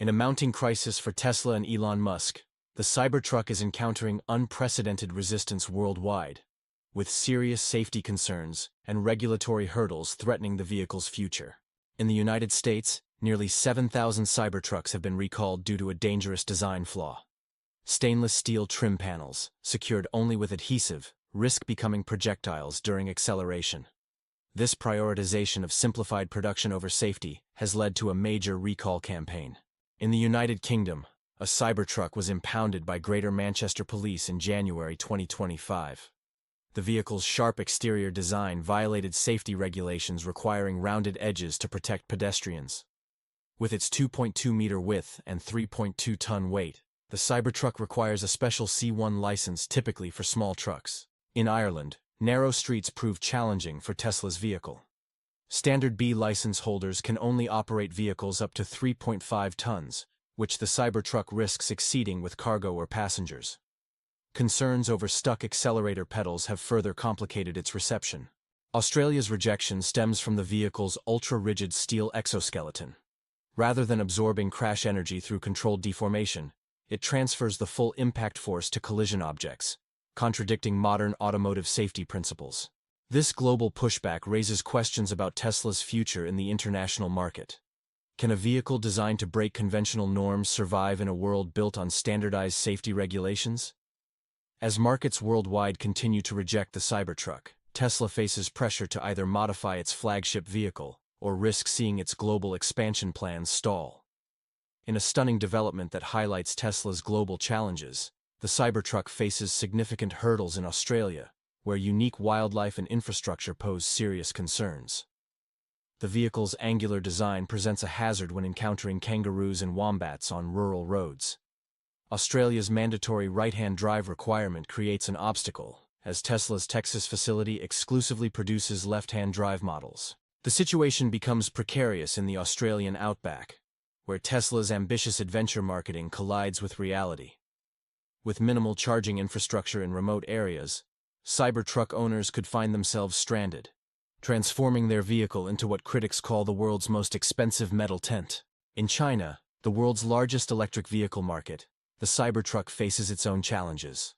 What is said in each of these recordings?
In a mounting crisis for Tesla and Elon Musk, the Cybertruck is encountering unprecedented resistance worldwide, with serious safety concerns and regulatory hurdles threatening the vehicle's future. In the United States, nearly 7,000 Cybertrucks have been recalled due to a dangerous design flaw. Stainless steel trim panels, secured only with adhesive, risk becoming projectiles during acceleration. This prioritization of simplified production over safety has led to a major recall campaign. In the United Kingdom, a Cybertruck was impounded by Greater Manchester Police in January 2025. The vehicle's sharp exterior design violated safety regulations requiring rounded edges to protect pedestrians. With its 2.2-meter width and 3.2-ton weight, the Cybertruck requires a special C1 license typically for small trucks. In Ireland, narrow streets prove challenging for Tesla's vehicle. Standard B license holders can only operate vehicles up to 3.5 tons, which the Cybertruck risks exceeding with cargo or passengers. Concerns over stuck accelerator pedals have further complicated its reception. Australia's rejection stems from the vehicle's ultra-rigid steel exoskeleton. Rather than absorbing crash energy through controlled deformation, it transfers the full impact force to collision objects, contradicting modern automotive safety principles. This global pushback raises questions about Tesla's future in the international market. Can a vehicle designed to break conventional norms survive in a world built on standardized safety regulations? As markets worldwide continue to reject the Cybertruck, Tesla faces pressure to either modify its flagship vehicle or risk seeing its global expansion plans stall. In a stunning development that highlights Tesla's global challenges, the Cybertruck faces significant hurdles in Australia, where unique wildlife and infrastructure pose serious concerns. The vehicle's angular design presents a hazard when encountering kangaroos and wombats on rural roads. Australia's mandatory right-hand drive requirement creates an obstacle, as Tesla's Texas facility exclusively produces left-hand drive models. The situation becomes precarious in the Australian outback, where Tesla's ambitious adventure marketing collides with reality. With minimal charging infrastructure in remote areas, Cybertruck owners could find themselves stranded, transforming their vehicle into what critics call the world's most expensive metal tent. In China, the world's largest electric vehicle market, the Cybertruck faces its own challenges.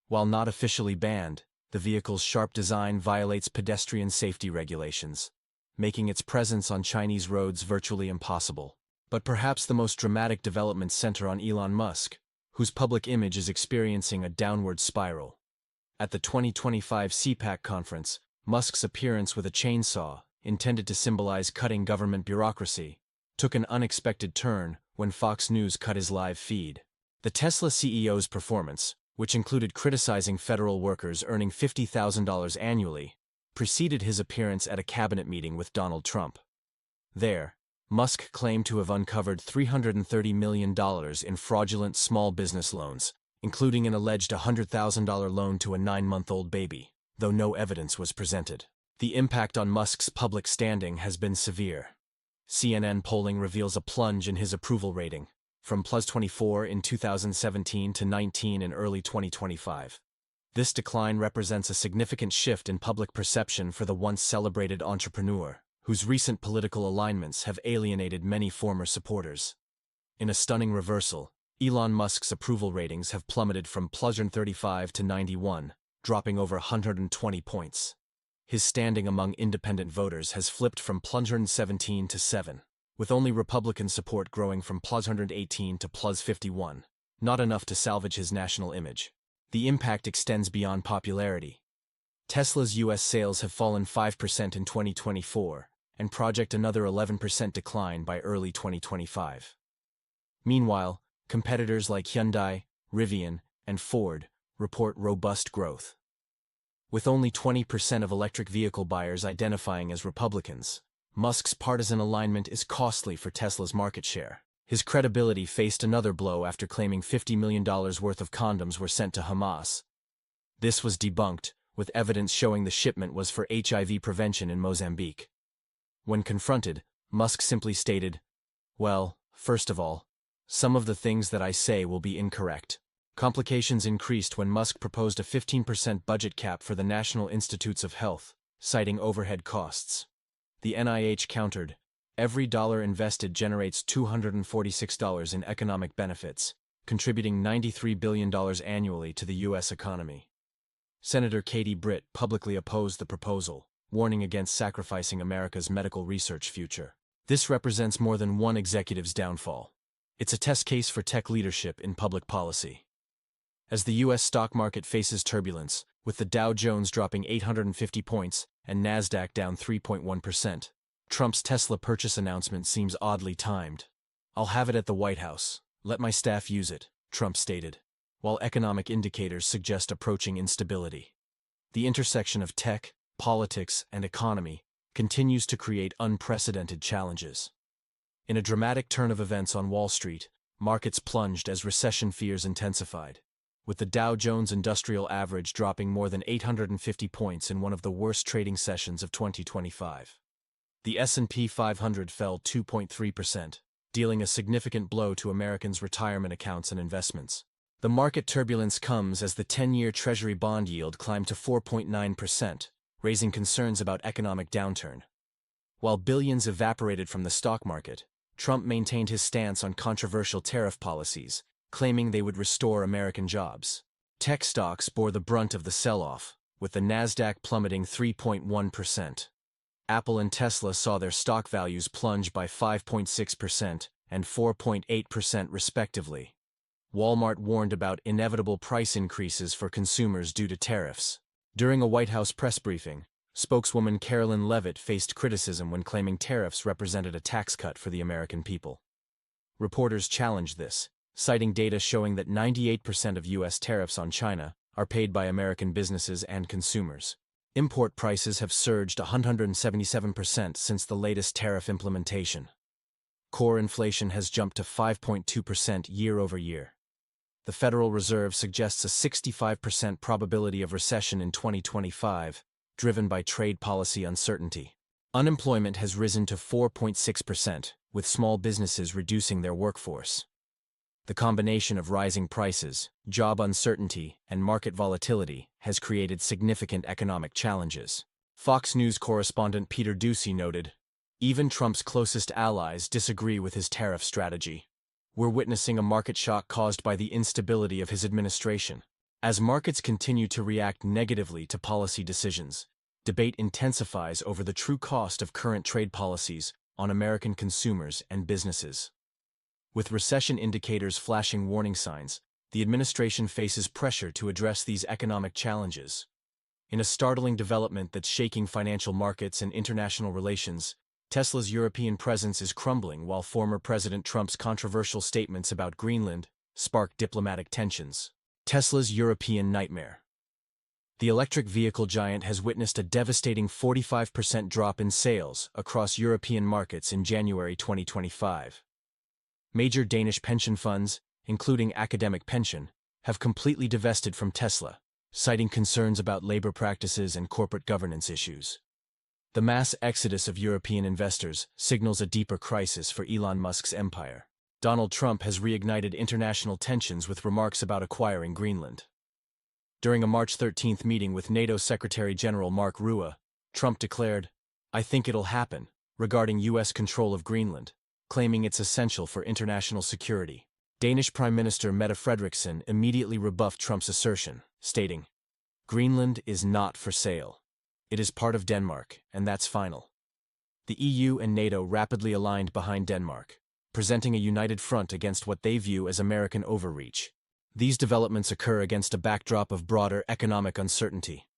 While not officially banned, the vehicle's sharp design violates pedestrian safety regulations, making its presence on Chinese roads virtually impossible. But perhaps the most dramatic developments center on Elon Musk, whose public image is experiencing a downward spiral. At the 2025 CPAC conference, Musk's appearance with a chainsaw, intended to symbolize cutting government bureaucracy, took an unexpected turn when Fox News cut his live feed. The Tesla CEO's performance, which included criticizing federal workers earning $50,000 annually, preceded his appearance at a cabinet meeting with Donald Trump. There, Musk claimed to have uncovered $330 million in fraudulent small business loans, including an alleged $100,000 loan to a 9-month-old baby, though no evidence was presented. The impact on Musk's public standing has been severe. CNN polling reveals a plunge in his approval rating, from +24 in 2017 to 19 in early 2025. This decline represents a significant shift in public perception for the once celebrated entrepreneur, whose recent political alignments have alienated many former supporters. In a stunning reversal, Elon Musk's approval ratings have plummeted from +35 to 91, dropping over 120 points. His standing among independent voters has flipped from +17 to 7, with only Republican support growing from +118 to +51, not enough to salvage his national image. The impact extends beyond popularity. Tesla's U.S. sales have fallen 5% in 2024 and project another 11% decline by early 2025. Meanwhile, competitors like Hyundai, Rivian, and Ford report robust growth. With only 20% of electric vehicle buyers identifying as Republicans, Musk's partisan alignment is costly for Tesla's market share. His credibility faced another blow after claiming $50 million worth of condoms were sent to Hamas. This was debunked, with evidence showing the shipment was for HIV prevention in Mozambique. When confronted, Musk simply stated, "Well, first of all, some of the things that I say will be incorrect." Complications increased when Musk proposed a 15% budget cap for the National Institutes of Health, citing overhead costs. The NIH countered, Every dollar invested generates $246 in economic benefits, contributing $93 billion annually to the U.S. economy. Senator Katie Britt publicly opposed the proposal, warning against sacrificing America's medical research future. This represents more than one executive's downfall. It's a test case for tech leadership in public policy. As the U.S. stock market faces turbulence, with the Dow Jones dropping 850 points and Nasdaq down 3.1%, Trump's Tesla purchase announcement seems oddly timed. "I'll have it at the White House. Let my staff use it," Trump stated, while economic indicators suggest approaching instability. The intersection of tech, politics, and economy continues to create unprecedented challenges. In a dramatic turn of events on Wall Street, markets plunged as recession fears intensified, with the Dow Jones Industrial Average dropping more than 850 points in one of the worst trading sessions of 2025. The S&P 500 fell 2.3%, dealing a significant blow to Americans' retirement accounts and investments. The market turbulence comes as the 10-year Treasury bond yield climbed to 4.9%, raising concerns about economic downturn. While billions evaporated from the stock market, Trump maintained his stance on controversial tariff policies, claiming they would restore American jobs. Tech stocks bore the brunt of the sell-off, with the Nasdaq plummeting 3.1%. Apple and Tesla saw their stock values plunge by 5.6% and 4.8% respectively. Walmart warned about inevitable price increases for consumers due to tariffs. During a White House press briefing, spokeswoman Carolyn Leavitt faced criticism when claiming tariffs represented a tax cut for the American people. Reporters challenged this, citing data showing that 98% of U.S. tariffs on China are paid by American businesses and consumers. Import prices have surged 177% since the latest tariff implementation. Core inflation has jumped to 5.2% year over year. The Federal Reserve suggests a 65% probability of recession in 2025, driven by trade policy uncertainty. Unemployment has risen to 4.6%, with small businesses reducing their workforce. The combination of rising prices, job uncertainty, and market volatility has created significant economic challenges. Fox News correspondent Peter Doocy noted, "Even Trump's closest allies disagree with his tariff strategy. We're witnessing a market shock caused by the instability of his administration. As markets continue to react negatively to policy decisions, debate intensifies over the true cost of current trade policies on American consumers and businesses." With recession indicators flashing warning signs, the administration faces pressure to address these economic challenges. In a startling development that's shaking financial markets and international relations, Tesla's European presence is crumbling while former President Trump's controversial statements about Greenland sparked diplomatic tensions. Tesla's European nightmare. The electric vehicle giant has witnessed a devastating 45% drop in sales across European markets in January 2025. Major Danish pension funds, including Academic Pension, have completely divested from Tesla, citing concerns about labor practices and corporate governance issues. The mass exodus of European investors signals a deeper crisis for Elon Musk's empire. Donald Trump has reignited international tensions with remarks about acquiring Greenland. During a March 13 meeting with NATO Secretary General Mark Rutte, Trump declared, "I think it'll happen," regarding U.S. control of Greenland, claiming it's essential for international security. Danish Prime Minister Mette Frederiksen immediately rebuffed Trump's assertion, stating, "Greenland is not for sale. It is part of Denmark, and that's final." The EU and NATO rapidly aligned behind Denmark, presenting a united front against what they view as American overreach. These developments occur against a backdrop of broader economic uncertainty.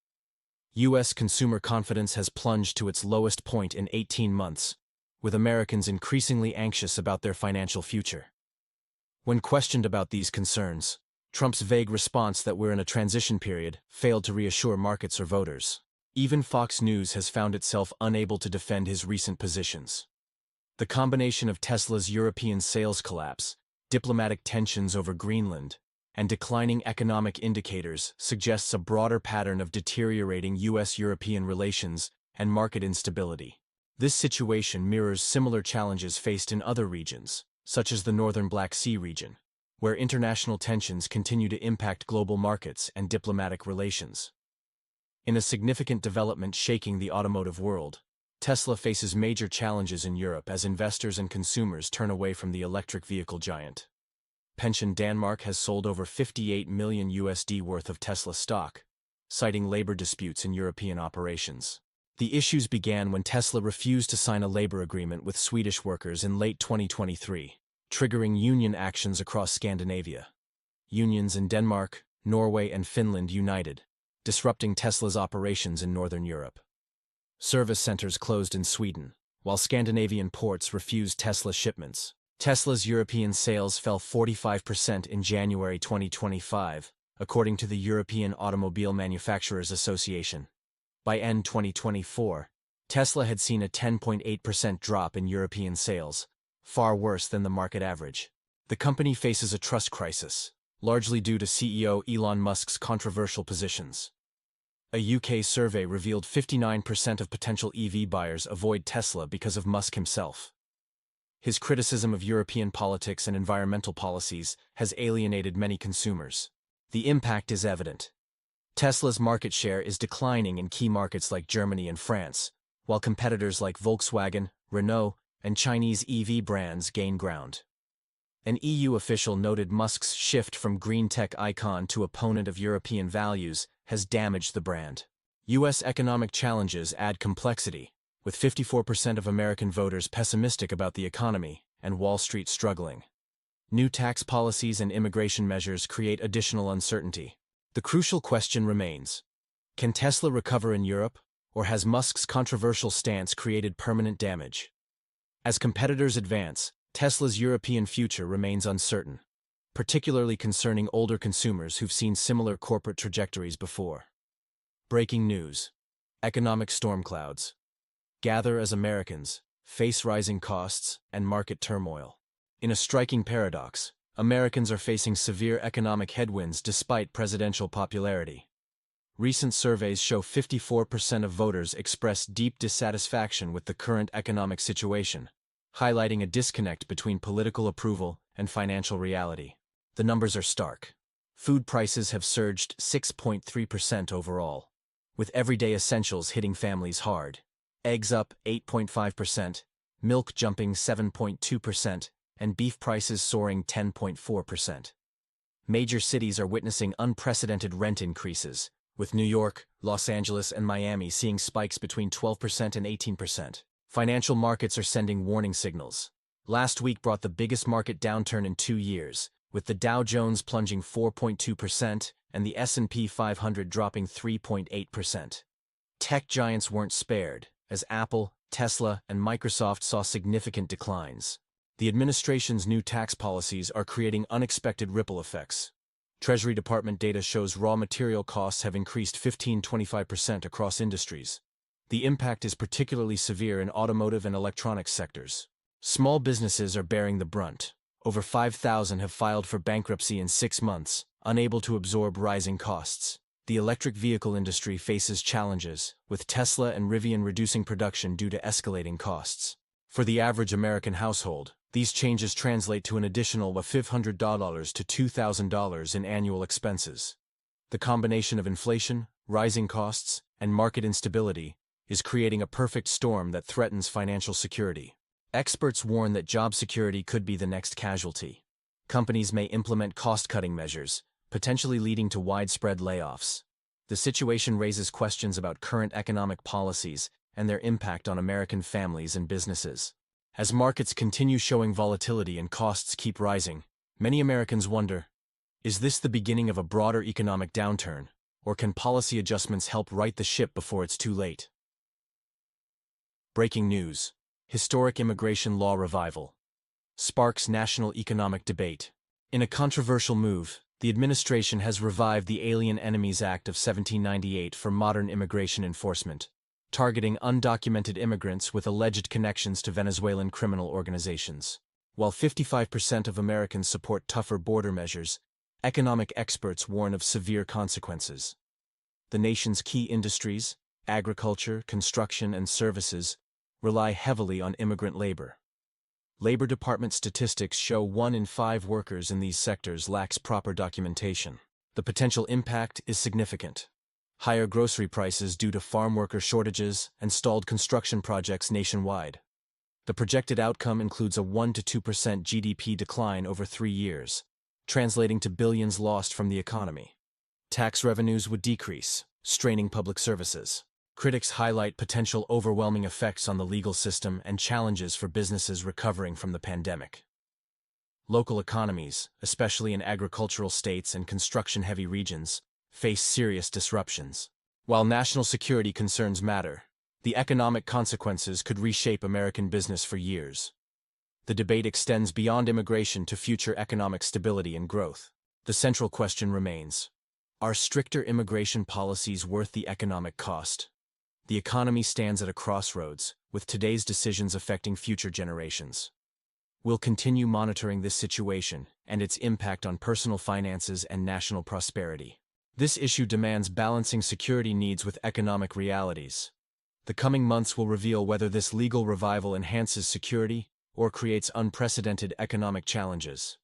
U.S. consumer confidence has plunged to its lowest point in 18 months, with Americans increasingly anxious about their financial future. When questioned about these concerns, Trump's vague response that we're in a transition period failed to reassure markets or voters. Even Fox News has found itself unable to defend his recent positions. The combination of Tesla's European sales collapse, diplomatic tensions over Greenland, and declining economic indicators suggests a broader pattern of deteriorating U.S.-European relations and market instability. This situation mirrors similar challenges faced in other regions, such as the northern Black Sea region, where international tensions continue to impact global markets and diplomatic relations. In a significant development shaking the automotive world, Tesla faces major challenges in Europe as investors and consumers turn away from the electric vehicle giant. Pension Denmark has sold over 58 million USD worth of Tesla stock, citing labor disputes in European operations. The issues began when Tesla refused to sign a labor agreement with Swedish workers in late 2023, triggering union actions across Scandinavia. Unions in Denmark, Norway, and Finland united, disrupting Tesla's operations in Northern Europe. Service centers closed in Sweden, while Scandinavian ports refused Tesla shipments. Tesla's European sales fell 45% in January 2025, according to the European Automobile Manufacturers Association. By end 2024, Tesla had seen a 10.8% drop in European sales, far worse than the market average. The company faces a trust crisis, largely due to CEO Elon Musk's controversial positions. A UK survey revealed 59% of potential EV buyers avoid Tesla because of Musk himself. His criticism of European politics and environmental policies has alienated many consumers. The impact is evident. Tesla's market share is declining in key markets like Germany and France, while competitors like Volkswagen, Renault, and Chinese EV brands gain ground. An EU official noted Musk's shift from green tech icon to opponent of European values has damaged the brand. U.S. economic challenges add complexity, with 54% of American voters pessimistic about the economy and Wall Street struggling. New tax policies and immigration measures create additional uncertainty. The crucial question remains: can Tesla recover in Europe, or has Musk's controversial stance created permanent damage? As competitors advance, Tesla's European future remains uncertain, particularly concerning older consumers who've seen similar corporate trajectories before. Breaking news: economic storm clouds gather as Americans face rising costs and market turmoil. In a striking paradox, Americans are facing severe economic headwinds despite presidential popularity. Recent surveys show 54% of voters express deep dissatisfaction with the current economic situation, highlighting a disconnect between political approval and financial reality. The numbers are stark. Food prices have surged 6.3% overall, with everyday essentials hitting families hard. Eggs up 8.5%, milk jumping 7.2%, and beef prices soaring 10.4%. Major cities are witnessing unprecedented rent increases, with New York, Los Angeles, and Miami seeing spikes between 12% and 18%. Financial markets are sending warning signals. Last week brought the biggest market downturn in 2 years, with the Dow Jones plunging 4.2% and the S&P 500 dropping 3.8%. Tech giants weren't spared, as Apple, Tesla, and Microsoft saw significant declines. The administration's new tax policies are creating unexpected ripple effects. Treasury Department data shows raw material costs have increased 15–25% across industries. The impact is particularly severe in automotive and electronics sectors. Small businesses are bearing the brunt. Over 5,000 have filed for bankruptcy in 6 months, unable to absorb rising costs. The electric vehicle industry faces challenges, with Tesla and Rivian reducing production due to escalating costs. For the average American household, these changes translate to an additional $500 to $2,000 in annual expenses. The combination of inflation, rising costs, and market instability is creating a perfect storm that threatens financial security. Experts warn that job security could be the next casualty. Companies may implement cost-cutting measures, potentially leading to widespread layoffs. The situation raises questions about current economic policies and their impact on American families and businesses. As markets continue showing volatility and costs keep rising, many Americans wonder, is this the beginning of a broader economic downturn, or can policy adjustments help right the ship before it's too late? Breaking news: historic immigration law revival sparks national economic debate. In a controversial move, the administration has revived the Alien Enemies Act of 1798 for modern immigration enforcement, targeting undocumented immigrants with alleged connections to Venezuelan criminal organizations. While 55% of Americans support tougher border measures, economic experts warn of severe consequences. The nation's key industries, agriculture, construction, and services, rely heavily on immigrant labor. Labor Department statistics show 1 in 5 workers in these sectors lacks proper documentation. The potential impact is significant. higher grocery prices due to farm worker shortages and stalled construction projects nationwide. The projected outcome includes a 1 to 2% GDP decline over 3 years, translating to billions lost from the economy. Tax revenues would decrease, straining public services. Critics highlight potential overwhelming effects on the legal system and challenges for businesses recovering from the pandemic. Local economies, especially in agricultural states and construction-heavy regions, face serious disruptions. While national security concerns matter, the economic consequences could reshape American business for years. The debate extends beyond immigration to future economic stability and growth. The central question remains: are stricter immigration policies worth the economic cost? The economy stands at a crossroads, with today's decisions affecting future generations. We'll continue monitoring this situation and its impact on personal finances and national prosperity. This issue demands balancing security needs with economic realities. The coming months will reveal whether this legal revival enhances security or creates unprecedented economic challenges.